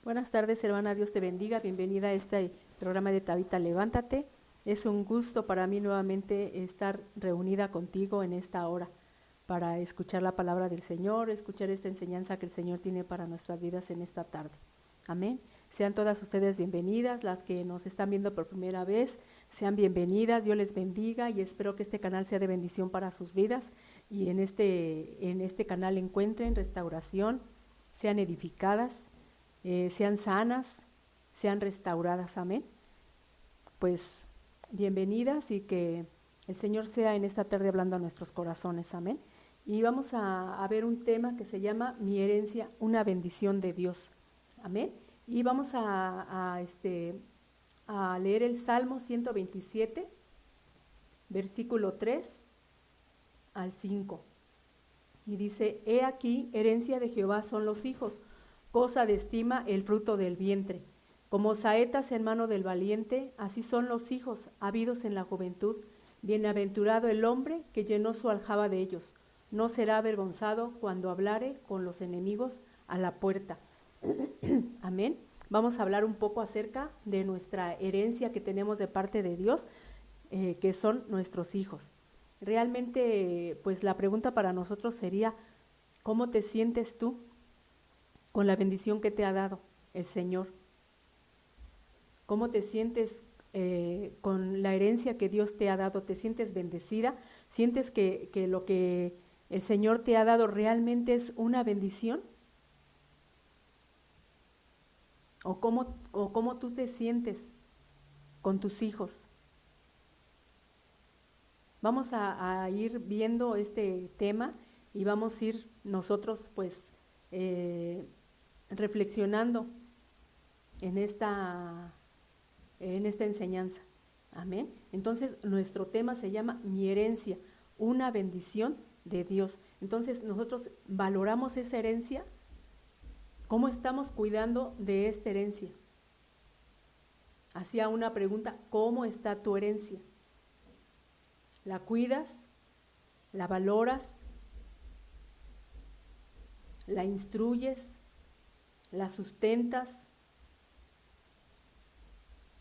Buenas tardes, hermana, Dios te bendiga. Bienvenida a este programa de Tabita Levántate. Es un gusto para mí nuevamente estar reunida contigo en esta hora para escuchar la palabra del Señor, escuchar esta enseñanza que el Señor tiene para nuestras vidas en esta tarde. Amén. Sean todas ustedes bienvenidas, las que nos están viendo por primera vez, sean bienvenidas, Dios les bendiga y espero que este canal sea de bendición para sus vidas y en este canal encuentren restauración, sean edificadas, sean sanas, sean restauradas, amén. Pues bienvenidas y que el Señor sea en esta tarde hablando a nuestros corazones, amén. Y vamos a ver un tema que se llama Mi herencia, una bendición de Dios, amén. Y vamos a leer el Salmo 127, versículo 3 al 5. Y dice, he aquí, herencia de Jehová son los hijos, cosa de estima el fruto del vientre. Como saetas en mano del valiente, así son los hijos, habidos en la juventud. Bienaventurado el hombre que llenó su aljaba de ellos. No será avergonzado cuando hablare con los enemigos a la puerta. Amén. Vamos a hablar un poco acerca de nuestra herencia que tenemos de parte de Dios, que son nuestros hijos. Realmente, pues la pregunta para nosotros sería, ¿cómo te sientes tú con la bendición que te ha dado el Señor? ¿Cómo te sientes con la herencia que Dios te ha dado? ¿Te sientes bendecida? ¿Sientes que lo que el Señor te ha dado realmente es una bendición? ¿O cómo tú te sientes con tus hijos? Vamos a ir viendo este tema y vamos a ir nosotros pues reflexionando en esta enseñanza. Amén. Entonces nuestro tema se llama Mi herencia, una bendición de Dios. Entonces nosotros valoramos esa herencia. ¿Cómo estamos cuidando de esta herencia? Hacía una pregunta, ¿cómo está tu herencia? ¿La cuidas? ¿La valoras? ¿La instruyes? ¿La sustentas?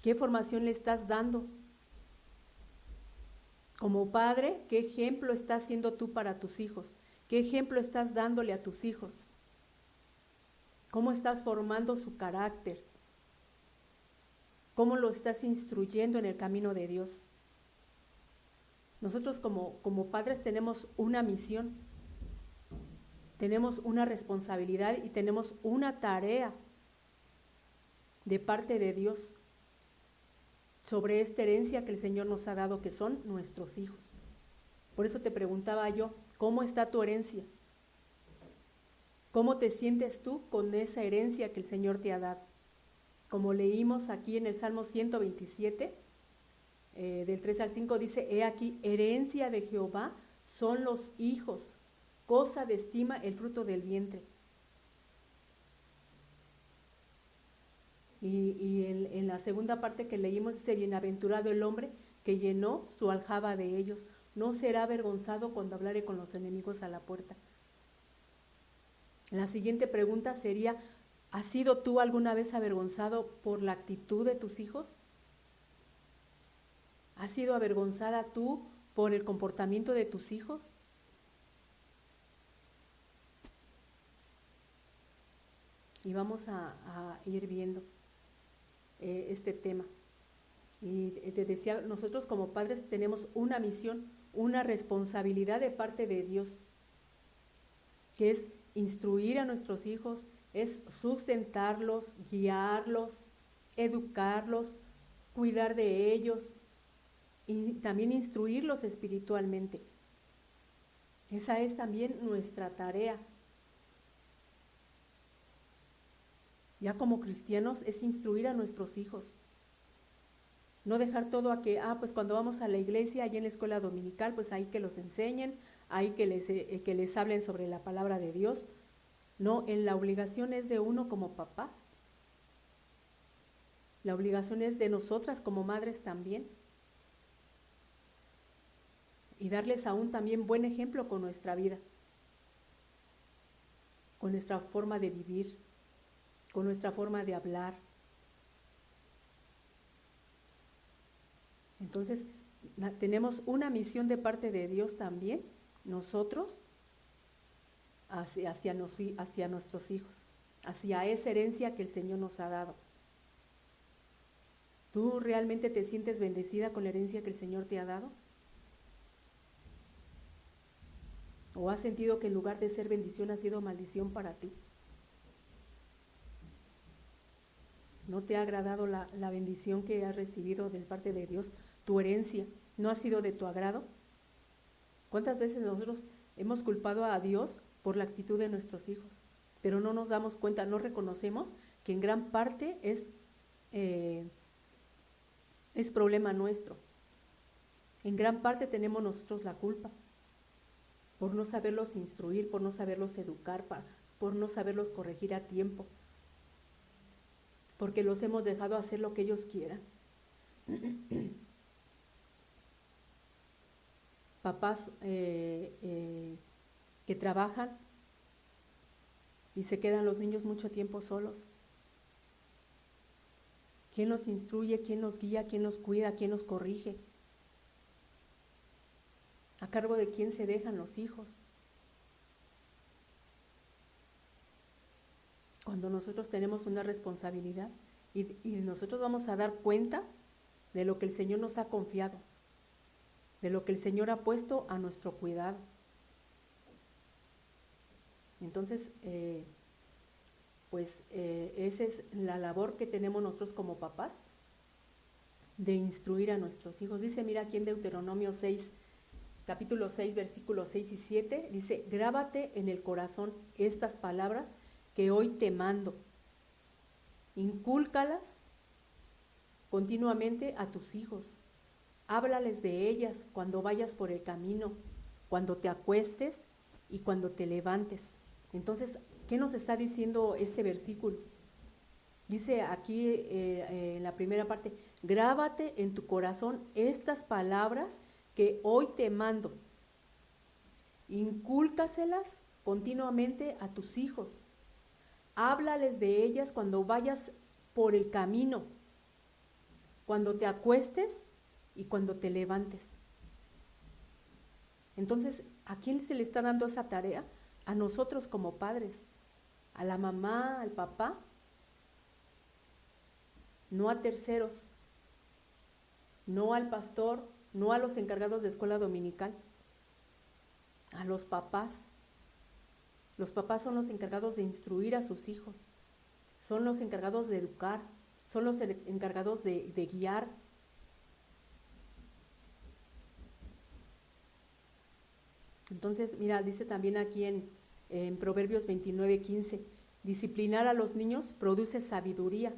¿Qué formación le estás dando? Como padre, ¿qué ejemplo estás siendo tú para tus hijos? ¿Qué ejemplo estás dándole a tus hijos? ¿Cómo estás formando su carácter? ¿Cómo lo estás instruyendo en el camino de Dios? Nosotros como padres tenemos una misión, tenemos una responsabilidad y tenemos una tarea de parte de Dios sobre esta herencia que el Señor nos ha dado, que son nuestros hijos. Por eso te preguntaba yo, ¿cómo está tu herencia? ¿Cómo te sientes tú con esa herencia que el Señor te ha dado? Como leímos aquí en el Salmo 127, del 3 al 5, dice, he aquí, herencia de Jehová son los hijos, cosa de estima el fruto del vientre. Y en la segunda parte que leímos dice, bienaventurado el hombre que llenó su aljaba de ellos, no será avergonzado cuando hablare con los enemigos a la puerta. La siguiente pregunta sería, ¿has sido tú alguna vez avergonzado por la actitud de tus hijos? ¿Has sido avergonzada tú por el comportamiento de tus hijos? Y vamos a ir viendo este tema. Y te decía, nosotros como padres tenemos una misión, una responsabilidad de parte de Dios, que es instruir a nuestros hijos, es sustentarlos, guiarlos, educarlos, cuidar de ellos y también instruirlos espiritualmente. Esa es también nuestra tarea. Ya como cristianos es instruir a nuestros hijos. No dejar todo a que, pues cuando vamos a la iglesia, allí en la escuela dominical, pues ahí que los enseñen, ahí que les hablen sobre la palabra de Dios. No, la obligación es de uno como papá. La obligación es de nosotras como madres también. Y darles aún también buen ejemplo con nuestra vida, con nuestra forma de vivir, con nuestra forma de hablar. Entonces, tenemos una misión de parte de Dios también, nosotros, hacia nuestros hijos, hacia esa herencia que el Señor nos ha dado. ¿Tú realmente te sientes bendecida con la herencia que el Señor te ha dado? ¿O has sentido que en lugar de ser bendición ha sido maldición para ti? ¿No te ha agradado la bendición que has recibido de parte de Dios? ¿Tu herencia no ha sido de tu agrado? ¿Cuántas veces nosotros hemos culpado a Dios por la actitud de nuestros hijos? Pero no nos damos cuenta, no reconocemos que en gran parte es problema nuestro. En gran parte tenemos nosotros la culpa por no saberlos instruir, por no saberlos educar, por no saberlos corregir a tiempo, porque los hemos dejado hacer lo que ellos quieran. Papás que trabajan y se quedan los niños mucho tiempo solos. ¿Quién los instruye? ¿Quién los guía? ¿Quién los cuida? ¿Quién los corrige? ¿A cargo de quién se dejan los hijos? Cuando nosotros tenemos una responsabilidad y nosotros vamos a dar cuenta de lo que el Señor nos ha confiado, de lo que el Señor ha puesto a nuestro cuidado. Entonces, esa es la labor que tenemos nosotros como papás, de instruir a nuestros hijos. Dice, mira aquí en Deuteronomio 6, capítulo 6, versículos 6 y 7, dice, grábate en el corazón estas palabras que hoy te mando, incúlcalas continuamente a tus hijos, háblales de ellas cuando vayas por el camino, cuando te acuestes y cuando te levantes. Entonces, ¿qué nos está diciendo este versículo? Dice aquí en la primera parte, grábate en tu corazón estas palabras que hoy te mando, incúlcaselas continuamente a tus hijos, háblales de ellas cuando vayas por el camino, cuando te acuestes y cuando te levantes. Entonces, ¿a quién se le está dando esa tarea? A nosotros como padres, a la mamá, al papá, no a terceros, no al pastor, no a los encargados de escuela dominical, a los papás. Los papás son los encargados de instruir a sus hijos, son los encargados de educar, son los encargados de guiar. Entonces, mira, dice también aquí en Proverbios 29:15, disciplinar a los niños produce sabiduría,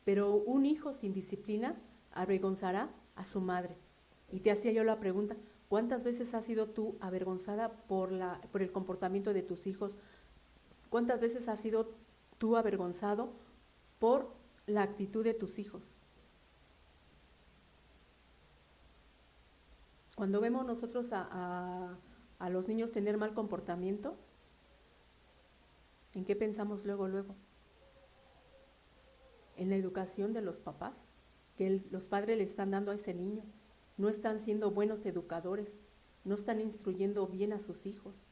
pero un hijo sin disciplina avergonzará a su madre. Y te hacía yo la pregunta, ¿cuántas veces has sido tú avergonzada por el comportamiento de tus hijos? ¿Cuántas veces has sido tú avergonzado por la actitud de tus hijos? Cuando vemos nosotros a los niños tener mal comportamiento, ¿en qué pensamos luego? En la educación de los papás, que los padres le están dando a ese niño. No están siendo buenos educadores, no están instruyendo bien a sus hijos.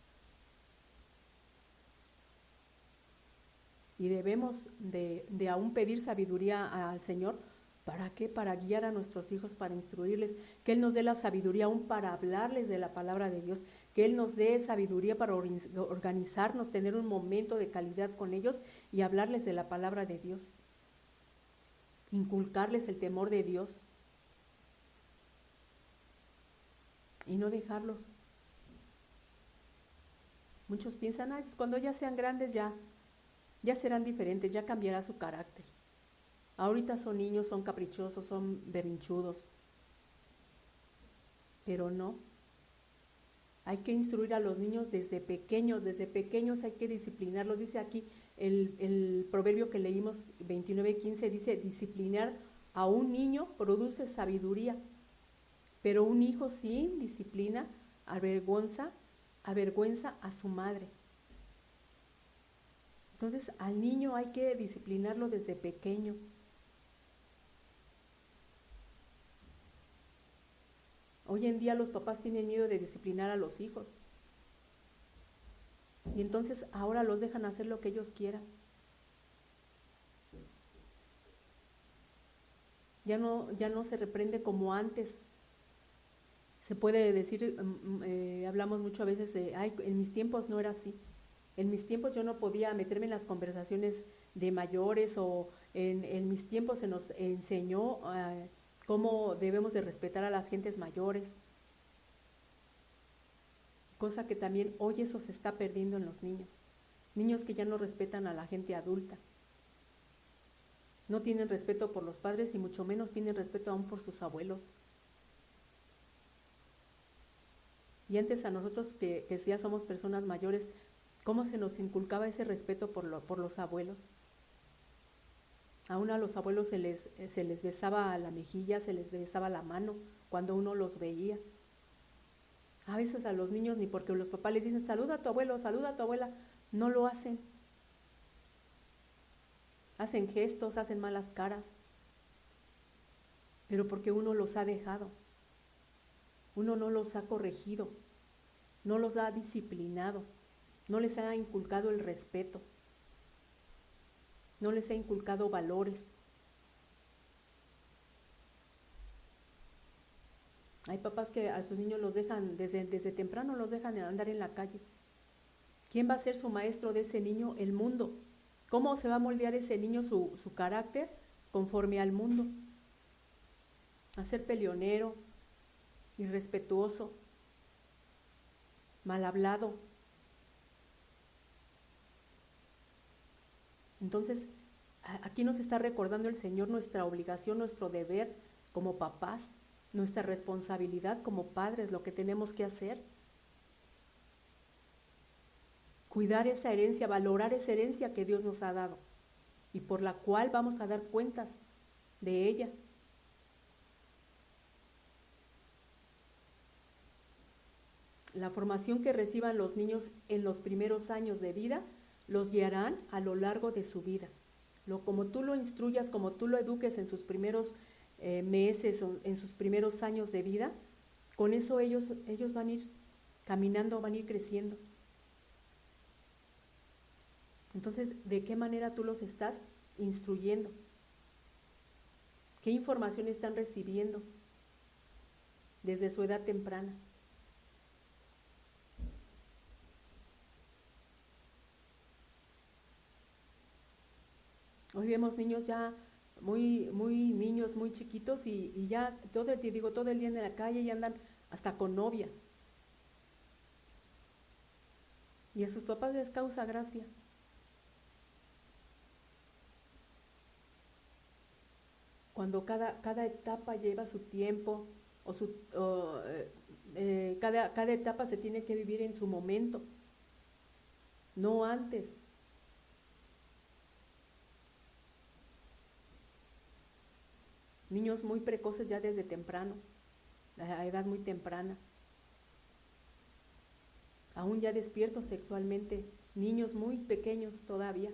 Y debemos de aún pedir sabiduría al Señor. ¿Para qué? Para guiar a nuestros hijos, para instruirles, que Él nos dé la sabiduría aún para hablarles de la palabra de Dios, que Él nos dé sabiduría para organizarnos, tener un momento de calidad con ellos y hablarles de la palabra de Dios, inculcarles el temor de Dios y no dejarlos. Muchos piensan, pues cuando ya sean grandes ya serán diferentes, ya cambiará su carácter. Ahorita son niños, son caprichosos, son berrinchudos, pero no. Hay que instruir a los niños desde pequeños hay que disciplinarlos. Dice aquí el proverbio que leímos 29:15, dice, disciplinar a un niño produce sabiduría, pero un hijo sin disciplina avergüenza a su madre. Entonces al niño hay que disciplinarlo desde pequeño. Hoy en día los papás tienen miedo de disciplinar a los hijos. Y entonces ahora los dejan hacer lo que ellos quieran. Ya no se reprende como antes. Se puede decir, hablamos mucho a veces de, ay, en mis tiempos no era así. En mis tiempos yo no podía meterme en las conversaciones de mayores, o en mis tiempos se nos enseñó cómo debemos de respetar a las gentes mayores. Cosa que también hoy eso se está perdiendo en los niños. Niños que ya no respetan a la gente adulta. No tienen respeto por los padres y mucho menos tienen respeto aún por sus abuelos. Y antes a nosotros que ya somos personas mayores, ¿cómo se nos inculcaba ese respeto por los abuelos? Aún a los abuelos se les besaba la mejilla, se les besaba la mano cuando uno los veía. A veces a los niños, ni porque los papás les dicen, saluda a tu abuelo, saluda a tu abuela, no lo hacen. Hacen gestos, hacen malas caras, pero porque uno los ha dejado. Uno no los ha corregido, no los ha disciplinado, no les ha inculcado el respeto, no les ha inculcado valores. Hay papás que a sus niños los dejan, desde temprano los dejan andar en la calle. ¿Quién va a ser su maestro de ese niño? El mundo. ¿Cómo se va a moldear ese niño su carácter? Conforme al mundo. A ser peleonero, irrespetuoso, mal hablado. Entonces, aquí nos está recordando el Señor nuestra obligación, nuestro deber como papás, nuestra responsabilidad como padres, lo que tenemos que hacer. Cuidar esa herencia, valorar esa herencia que Dios nos ha dado y por la cual vamos a dar cuentas de ella. La formación que reciban los niños en los primeros años de vida los guiarán a lo largo de su vida. Como tú lo instruyas, como tú lo eduques en sus primeros meses o en sus primeros años de vida, con eso ellos van a ir caminando, van a ir creciendo. Entonces, ¿de qué manera tú los estás instruyendo? ¿Qué información están recibiendo desde su edad temprana? Hoy vemos niños ya muy niños, muy chiquitos y ya todo el día en la calle y andan hasta con novia. Y a sus papás les causa gracia. Cuando cada etapa lleva su tiempo cada etapa se tiene que vivir en su momento, no antes. Niños muy precoces ya desde temprano, a edad muy temprana. Aún ya despiertos sexualmente, niños muy pequeños todavía.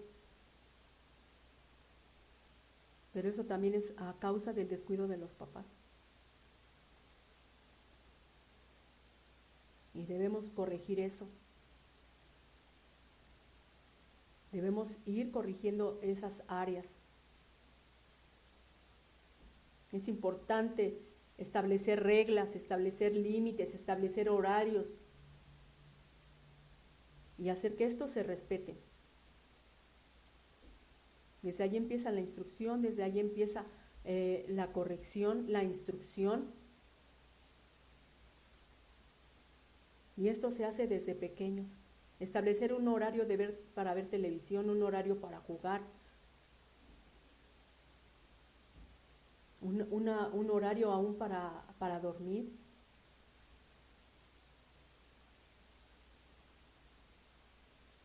Pero eso también es a causa del descuido de los papás. Y debemos corregir eso. Debemos ir corrigiendo esas áreas. Es importante establecer reglas, establecer límites, establecer horarios y hacer que esto se respete. Desde ahí empieza la instrucción, desde ahí empieza la corrección, la instrucción. Y esto se hace desde pequeños. Establecer un horario para ver televisión, un horario para jugar, un horario aún para dormir.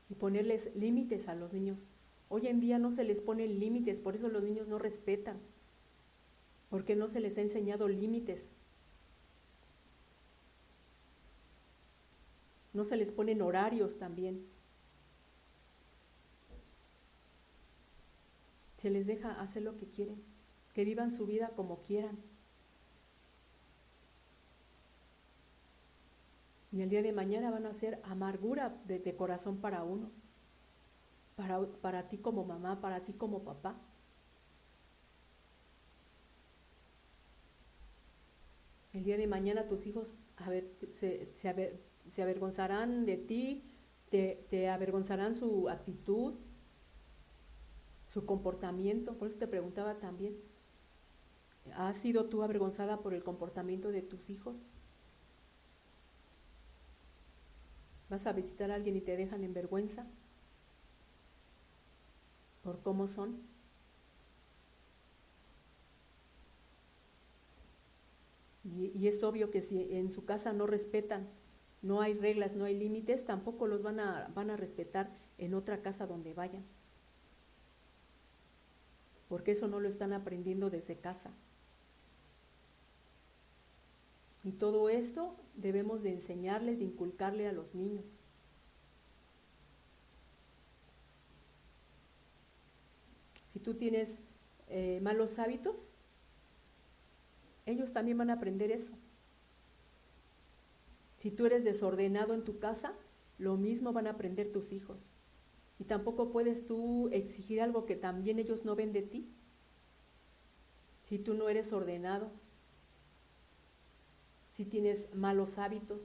Y ponerles límites a los niños. Hoy en día no se les ponen límites, por eso los niños no respetan, porque no se les ha enseñado límites. No se les ponen horarios también. Se les deja hacer lo que quieren, que vivan su vida como quieran. Y el día de mañana van a ser amargura de corazón para uno, para ti como mamá, para ti como papá. El día de mañana tus hijos se avergonzarán de ti, te avergonzarán su actitud, su comportamiento. Por eso te preguntaba también, ¿has sido tú avergonzada por el comportamiento de tus hijos? ¿Vas a visitar a alguien y te dejan en vergüenza por cómo son? Y es obvio que si en su casa no respetan, no hay reglas, no hay límites, tampoco los van a respetar en otra casa donde vayan. Porque eso no lo están aprendiendo desde casa. Y todo esto debemos de enseñarles, de inculcarle a los niños. Si tú tienes malos hábitos, ellos también van a aprender eso. Si tú eres desordenado en tu casa, lo mismo van a aprender tus hijos. Y tampoco puedes tú exigir algo que también ellos no ven de ti. Si tú no eres ordenado, si tienes malos hábitos.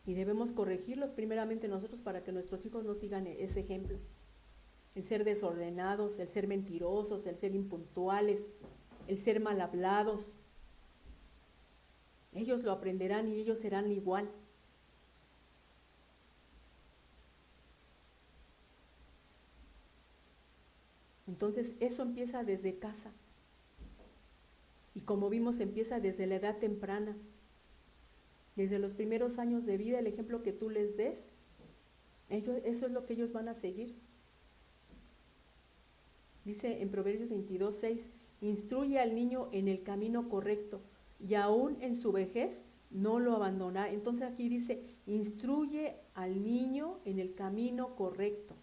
Y debemos corregirlos primeramente nosotros para que nuestros hijos no sigan ese ejemplo. El ser desordenados, el ser mentirosos, el ser impuntuales, el ser mal hablados. Ellos lo aprenderán y ellos serán igual. Entonces eso empieza desde casa. Y como vimos, empieza desde la edad temprana. Desde los primeros años de vida, el ejemplo que tú les des, eso es lo que ellos van a seguir. Dice en Proverbios 22:6, instruye al niño en el camino correcto y aún en su vejez no lo abandonará. Entonces aquí dice, instruye al niño en el camino correcto.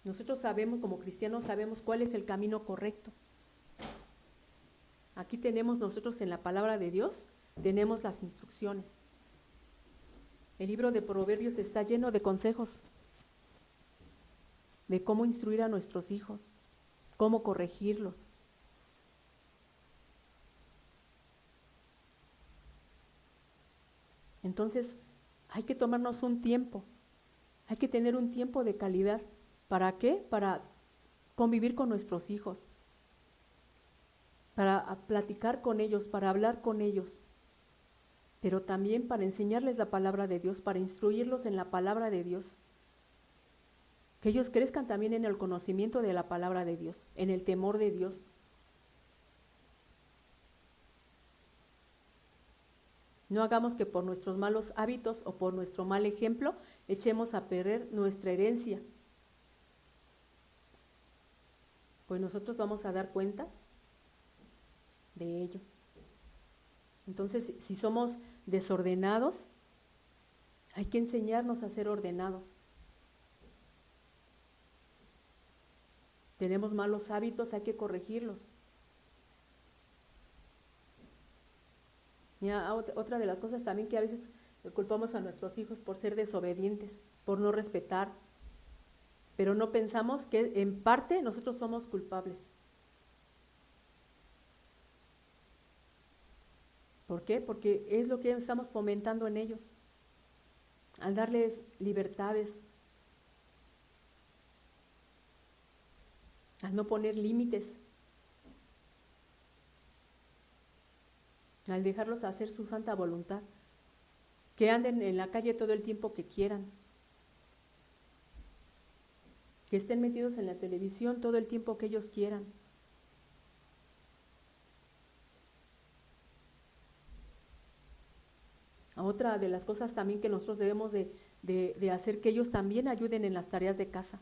Nosotros sabemos, como cristianos, sabemos cuál es el camino correcto. Aquí tenemos nosotros en la palabra de Dios, tenemos las instrucciones. El libro de Proverbios está lleno de consejos de cómo instruir a nuestros hijos, cómo corregirlos. Entonces, hay que tomarnos un tiempo, hay que tener un tiempo de calidad. ¿Para qué? Para convivir con nuestros hijos, para platicar con ellos, para hablar con ellos, pero también para enseñarles la palabra de Dios, para instruirlos en la palabra de Dios. Que ellos crezcan también en el conocimiento de la palabra de Dios, en el temor de Dios. No hagamos que por nuestros malos hábitos o por nuestro mal ejemplo echemos a perder nuestra herencia. Pues nosotros vamos a dar cuentas de ello. Entonces, si somos desordenados, hay que enseñarnos a ser ordenados. Tenemos malos hábitos, hay que corregirlos. Mira, otra de las cosas también que a veces culpamos a nuestros hijos por ser desobedientes, por no respetar, pero no pensamos que en parte nosotros somos culpables. ¿Por qué? Porque es lo que estamos fomentando en ellos, al darles libertades, al no poner límites, al dejarlos hacer su santa voluntad, que anden en la calle todo el tiempo que quieran, que estén metidos en la televisión todo el tiempo que ellos quieran. Otra de las cosas también que nosotros debemos de hacer, que ellos también ayuden en las tareas de casa.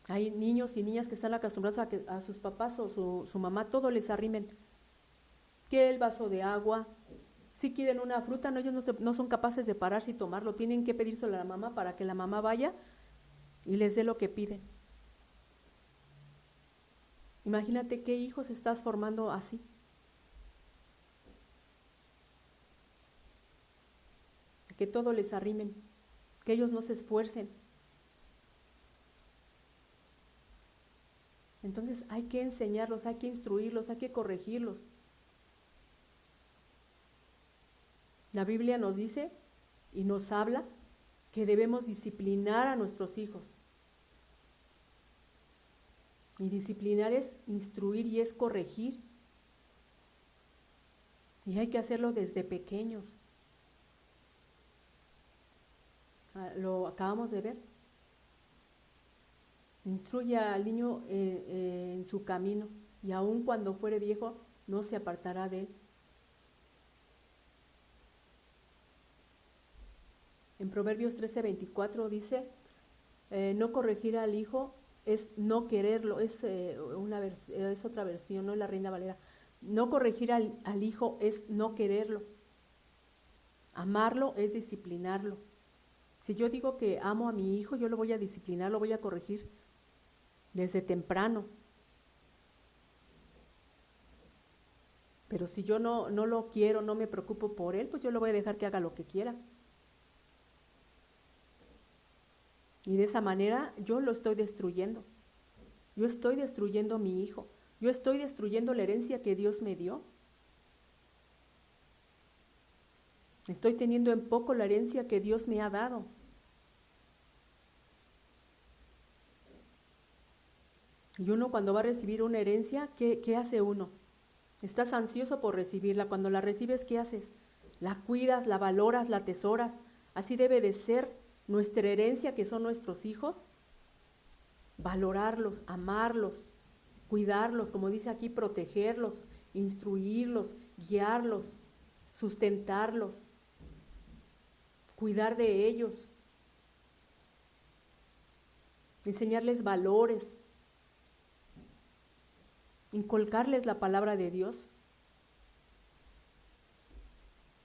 Hay niños y niñas que están acostumbrados a que a sus papás o su mamá todo les arrimen. que el vaso de agua. Si quieren una fruta, no, ellos no son capaces de pararse y tomarlo, tienen que pedírselo a la mamá para que la mamá vaya y les dé lo que piden. Imagínate qué hijos estás formando así. Que todo les arrimen, que ellos no se esfuercen. Entonces hay que enseñarlos, hay que instruirlos, hay que corregirlos. La Biblia nos dice y nos habla que debemos disciplinar a nuestros hijos. Y disciplinar es instruir y es corregir. Y hay que hacerlo desde pequeños. Lo acabamos de ver. Instruye al niño en su camino, y aun cuando fuere viejo, no se apartará de él. En Proverbios 13:24 dice, no corregir al hijo es no quererlo, es otra versión, no es la Reina Valera. No corregir al hijo es no quererlo. Amarlo es disciplinarlo. Si yo digo que amo a mi hijo, yo lo voy a disciplinar, lo voy a corregir desde temprano. Pero si yo no lo quiero, no me preocupo por él, pues yo lo voy a dejar que haga lo que quiera. Y de esa manera yo lo estoy destruyendo. Yo estoy destruyendo a mi hijo. Yo estoy destruyendo la herencia que Dios me dio. Estoy teniendo en poco la herencia que Dios me ha dado. Y uno cuando va a recibir una herencia, ¿qué hace uno? Estás ansioso por recibirla. Cuando la recibes, ¿qué haces? La cuidas, la valoras, la atesoras. Así debe de ser nuestra herencia, que son nuestros hijos. Valorarlos, amarlos, cuidarlos, como dice aquí, protegerlos, instruirlos, guiarlos, sustentarlos, cuidar de ellos, enseñarles valores, inculcarles la palabra de Dios.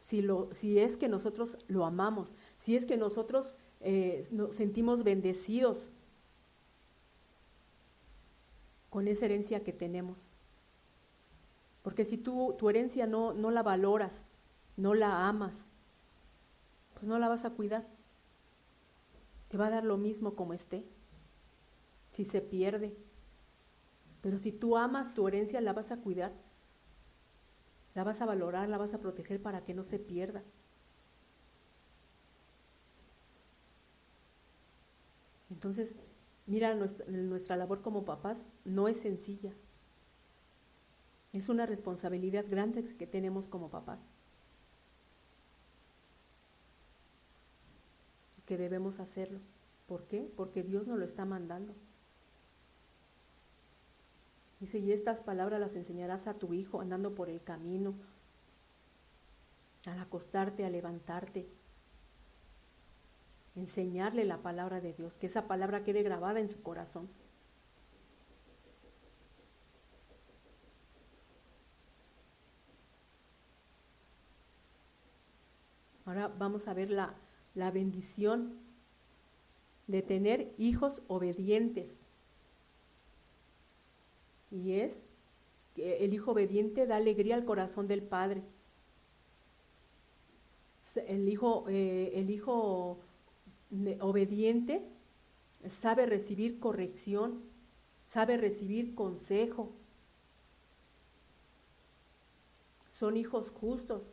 Si es que nosotros lo amamos, si es que nosotros nos sentimos bendecidos con esa herencia que tenemos. Porque si tu herencia no la valoras, no la amas, pues no la vas a cuidar. Te va a dar lo mismo como esté, si se pierde. Pero si tú amas tu herencia, la vas a cuidar, la vas a valorar, la vas a proteger para que no se pierda. Entonces, mira, nuestra labor como papás no es sencilla. Es una responsabilidad grande que tenemos como papás, que debemos hacerlo. ¿Por qué? Porque Dios nos lo está mandando. Dice, y estas palabras las enseñarás a tu hijo andando por el camino, al acostarte, al levantarte. Enseñarle la palabra de Dios, que esa palabra quede grabada en su corazón. Ahora vamos a ver la bendición de tener hijos obedientes. Y es que el hijo obediente da alegría al corazón del padre. El hijo obediente sabe recibir corrección, sabe recibir consejo. Son hijos justos,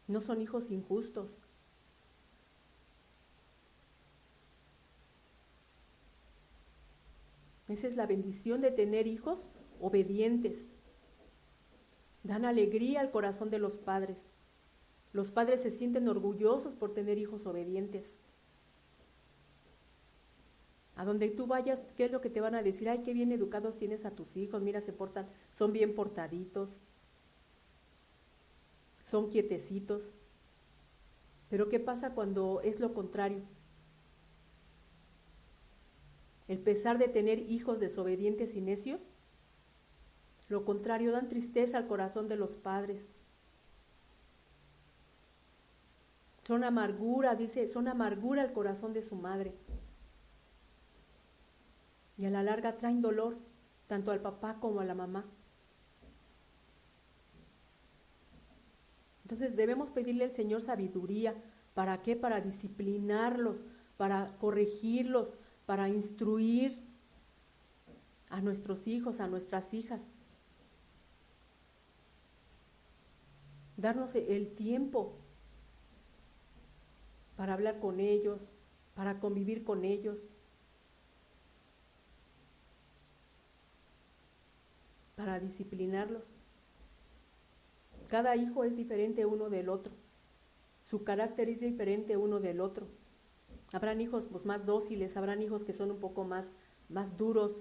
no son hijos injustos. Esa es la bendición de tener hijos obedientes. Dan alegría al corazón de los padres. Los padres se sienten orgullosos por tener hijos obedientes. A donde tú vayas, ¿qué es lo que te van a decir? Ay, qué bien educados tienes a tus hijos, mira, se portan, son bien portaditos, son quietecitos. Pero ¿qué pasa cuando es lo contrario? El pesar de tener hijos desobedientes y necios, Lo contrario, dan tristeza al corazón de los padres. Son amargura, dice, son amargura al corazón de su madre. Y a la larga traen dolor, tanto al papá como a la mamá. Entonces debemos pedirle al Señor sabiduría. ¿Para qué? Para disciplinarlos, para corregirlos, para instruir a nuestros hijos, a nuestras hijas. Darnos el tiempo para hablar con ellos, para convivir con ellos, para disciplinarlos. Cada hijo es diferente uno del otro. Su carácter es diferente uno del otro. Habrán hijos pues, más dóciles, habrán hijos que son un poco más duros,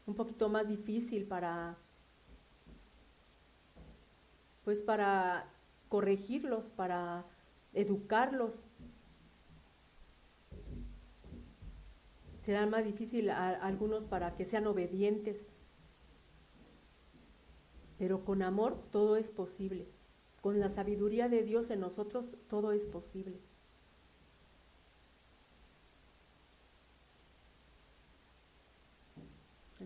un poquito más difícil para corregirlos, para educarlos. Será más difícil a algunos para que sean obedientes. Pero con amor todo es posible. Con la sabiduría de Dios en nosotros todo es posible.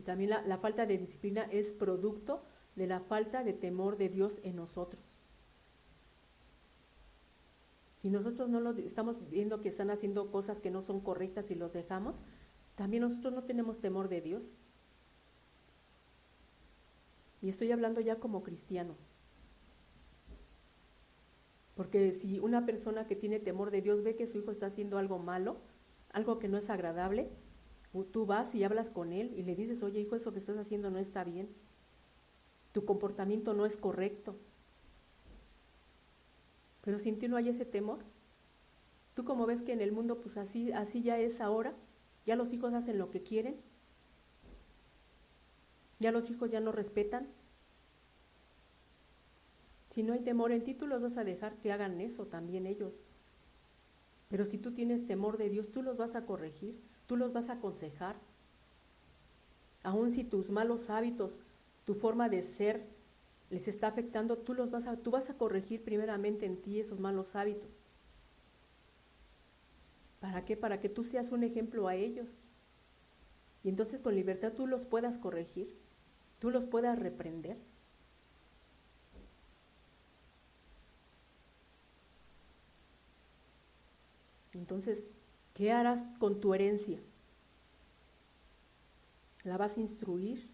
También la falta de disciplina es producto de la falta de temor de Dios en nosotros. Si nosotros no lo estamos viendo que están haciendo cosas que no son correctas y los dejamos, también nosotros no tenemos temor de Dios. Y estoy hablando ya como cristianos. Porque si una persona que tiene temor de Dios ve que su hijo está haciendo algo malo, algo que no es agradable, tú vas y hablas con él y le dices, oye hijo, eso que estás haciendo no está bien. Tu comportamiento no es correcto. Pero si en ti no hay ese temor, tú como ves que en el mundo pues así ya es ahora, ya los hijos hacen lo que quieren, ya los hijos ya no respetan. Si no hay temor en ti, tú los vas a dejar que hagan eso también ellos. Pero si tú tienes temor de Dios, tú los vas a corregir, tú los vas a aconsejar. Aun si tus malos hábitos, tu forma de ser les está afectando, tú vas a corregir primeramente en ti esos malos hábitos. ¿Para qué? Para que tú seas un ejemplo a ellos. Y entonces con libertad tú los puedas corregir, tú los puedas reprender. Entonces, ¿qué harás con tu herencia? ¿La vas a instruir?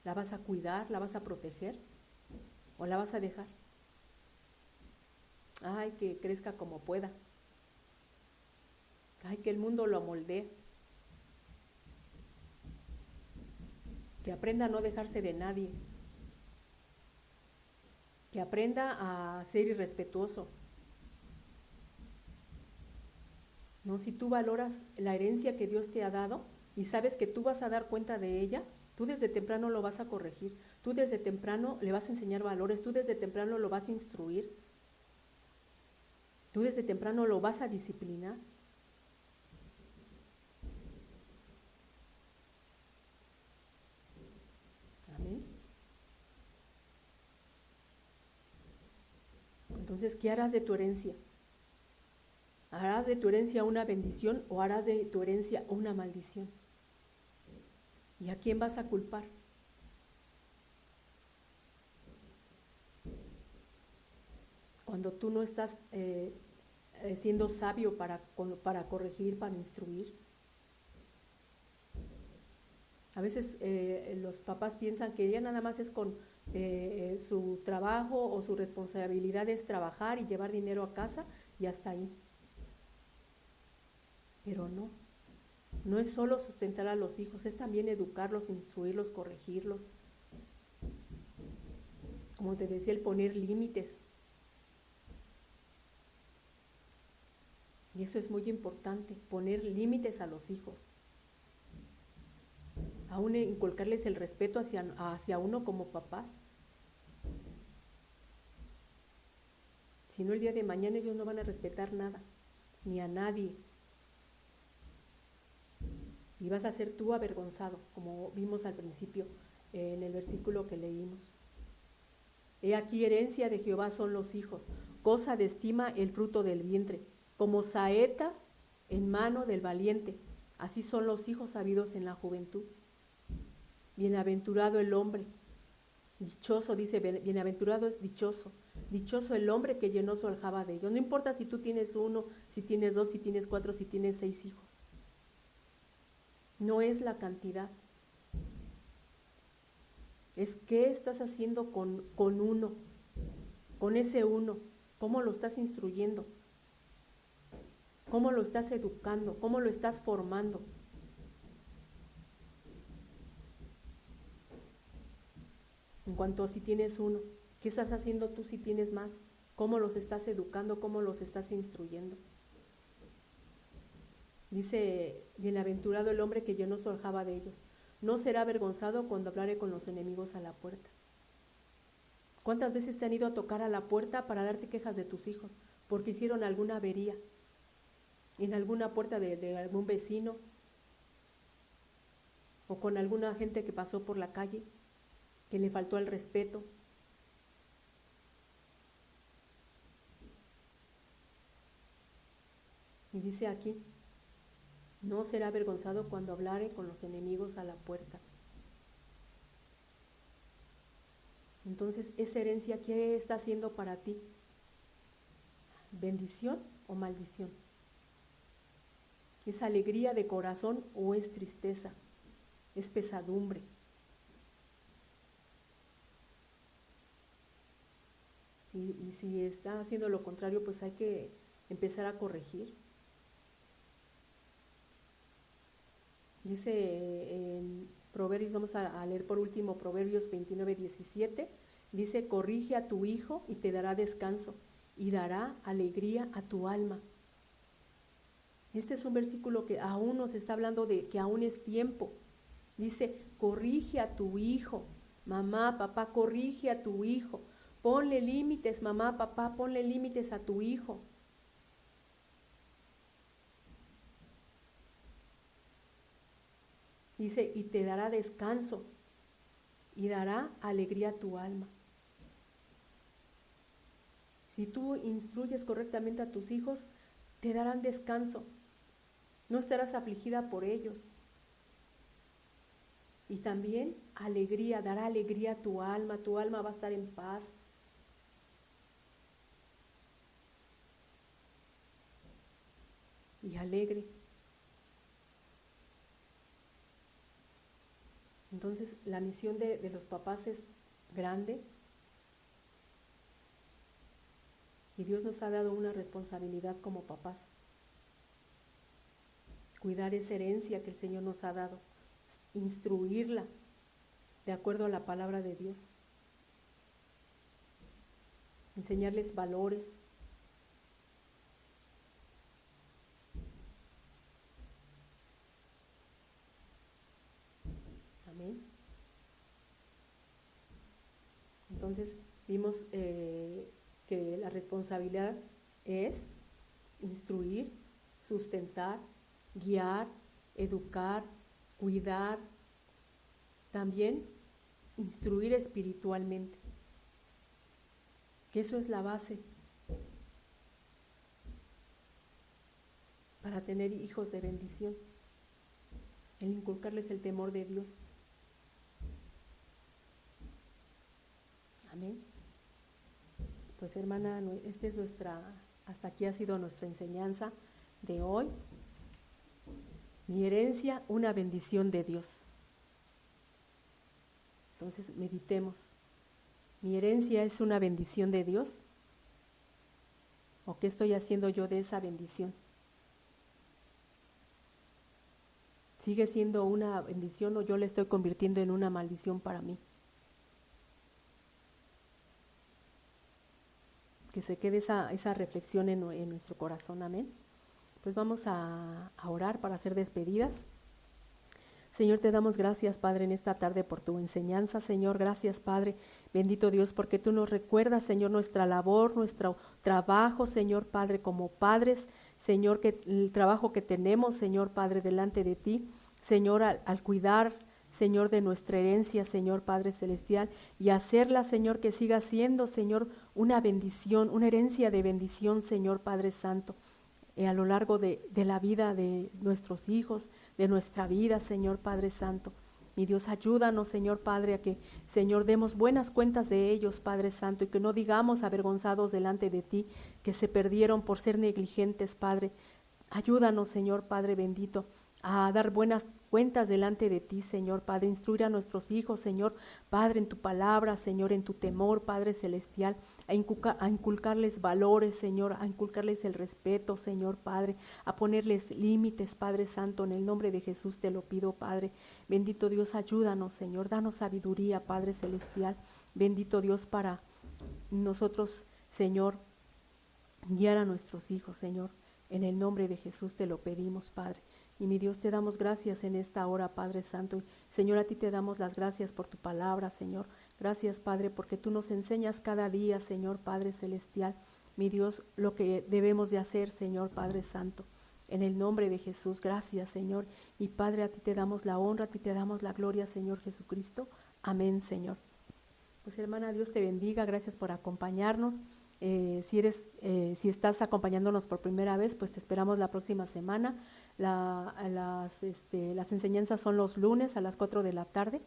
¿La vas a cuidar? ¿La vas a proteger? ¿O la vas a dejar? Ay, que crezca como pueda. Ay, que el mundo lo moldee. Que aprenda a no dejarse de nadie. Que aprenda a ser irrespetuoso. ¿No? Si tú valoras la herencia que Dios te ha dado y sabes que tú vas a dar cuenta de ella, tú desde temprano lo vas a corregir, tú desde temprano le vas a enseñar valores, tú desde temprano lo vas a instruir, tú desde temprano lo vas a disciplinar. Amén. Entonces, ¿qué harás de tu herencia? ¿Harás de tu herencia una bendición o harás de tu herencia una maldición? ¿Y a quién vas a culpar? Cuando tú no estás siendo sabio para corregir, para instruir. A veces los papás piensan que ya nada más es con su trabajo o su responsabilidad es trabajar y llevar dinero a casa y hasta ahí. Pero no es solo sustentar a los hijos, es también educarlos, instruirlos, corregirlos. Como te decía, el poner límites. Y eso es muy importante, poner límites a los hijos. Aún inculcarles el respeto hacia uno como papás. Si no, el día de mañana ellos no van a respetar nada, ni a nadie. Y vas a ser tú avergonzado, como vimos al principio en el versículo que leímos. He aquí herencia de Jehová son los hijos, cosa de estima el fruto del vientre, como saeta en mano del valiente, así son los hijos habidos en la juventud. Bienaventurado el hombre, dichoso, dice, bienaventurado es dichoso, dichoso el hombre que llenó su aljaba de ellos. No importa si tú tienes 1, si tienes 2, si tienes 4, si tienes 6 hijos. No es la cantidad. Es qué estás haciendo con uno, con ese uno, cómo lo estás instruyendo, cómo lo estás educando, cómo lo estás formando. En cuanto a si tienes uno, ¿qué estás haciendo tú si tienes más? ¿Cómo los estás educando? ¿Cómo los estás instruyendo? Dice, bienaventurado el hombre que llenó su aljaba de ellos. No será avergonzado cuando hablare con los enemigos a la puerta. ¿Cuántas veces te han ido a tocar a la puerta para darte quejas de tus hijos? Porque hicieron alguna avería en alguna puerta de algún vecino o con alguna gente que pasó por la calle, que le faltó el respeto. Y dice aquí, no será avergonzado cuando hablare con los enemigos a la puerta. Entonces, esa herencia, ¿qué está haciendo para ti? ¿Bendición o maldición? ¿Es alegría de corazón o es tristeza? ¿Es pesadumbre? Y si está haciendo lo contrario, pues hay que empezar a corregir. Dice en Proverbios, vamos a leer por último Proverbios 29:17, dice, corrige a tu hijo y te dará descanso y dará alegría a tu alma. Este es un versículo que aún nos está hablando de que aún es tiempo. Dice, corrige a tu hijo, mamá, papá, corrige a tu hijo. Ponle límites, mamá, papá, ponle límites a tu hijo. Dice, y te dará descanso y dará alegría a tu alma. Si tú instruyes correctamente a tus hijos, te darán descanso. No estarás afligida por ellos. Y también alegría, dará alegría a tu alma va a estar en paz. Y alegre. Entonces, la misión de los papás es grande. Y Dios nos ha dado una responsabilidad como papás. Cuidar esa herencia que el Señor nos ha dado. Instruirla de acuerdo a la palabra de Dios. Enseñarles valores. Amén. Entonces vimos que la responsabilidad es instruir, sustentar, guiar, educar, cuidar, también instruir espiritualmente, que eso es la base para tener hijos de bendición, el inculcarles el temor de Dios. Amén. Pues hermana, hasta aquí ha sido nuestra enseñanza de hoy. Mi herencia, una bendición de Dios. Entonces meditemos. ¿Mi herencia es una bendición de Dios? ¿O qué estoy haciendo yo de esa bendición? ¿Sigue siendo una bendición o yo la estoy convirtiendo en una maldición para mí? Que se quede esa reflexión en nuestro corazón, amén. Pues vamos a orar para hacer despedidas. Señor, te damos gracias, Padre, en esta tarde por tu enseñanza, Señor. Gracias, Padre, bendito Dios, porque tú nos recuerdas, Señor, nuestra labor, nuestro trabajo, Señor, Padre, como padres, Señor, que el trabajo que tenemos, Señor, Padre, delante de ti, Señor, al cuidar, Señor, de nuestra herencia, Señor Padre Celestial, y hacerla, Señor, que siga siendo, Señor, una bendición, una herencia de bendición, Señor Padre Santo, a lo largo de la vida de nuestros hijos, de nuestra vida, Señor Padre Santo. Mi Dios, ayúdanos, Señor Padre, a que, Señor, demos buenas cuentas de ellos, Padre Santo, y que no digamos avergonzados delante de ti que se perdieron por ser negligentes, Padre. Ayúdanos, Señor Padre bendito, a dar buenas cuentas delante de ti, Señor Padre. Instruir a nuestros hijos, Señor Padre, en tu palabra, Señor, en tu temor, Padre Celestial, a inculcarles valores, Señor, a inculcarles el respeto, Señor Padre, a ponerles límites, Padre Santo, en el nombre de Jesús te lo pido, Padre. Bendito Dios, ayúdanos, Señor, danos sabiduría, Padre Celestial. Bendito Dios, para nosotros, Señor, guiar a nuestros hijos, Señor. En el nombre de Jesús te lo pedimos, Padre. Y mi Dios, te damos gracias en esta hora, Padre Santo. Y Señor, a ti te damos las gracias por tu palabra, Señor. Gracias, Padre, porque tú nos enseñas cada día, Señor Padre Celestial, mi Dios, lo que debemos de hacer, Señor Padre Santo. En el nombre de Jesús, gracias, Señor. Y Padre, a ti te damos la honra, a ti te damos la gloria, Señor Jesucristo. Amén, Señor. Pues hermana, Dios te bendiga, gracias por acompañarnos. Si estás acompañándonos por primera vez, pues te esperamos la próxima semana. Las enseñanzas son los lunes a las 4 de la tarde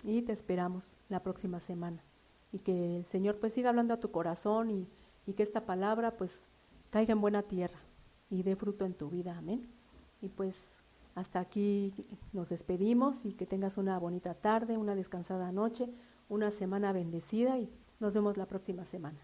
y te esperamos la próxima semana. Y que el Señor pues siga hablando a tu corazón y que esta palabra pues caiga en buena tierra y dé fruto en tu vida. Amén. Y pues hasta aquí nos despedimos y que tengas una bonita tarde, una descansada noche, una semana bendecida y nos vemos la próxima semana.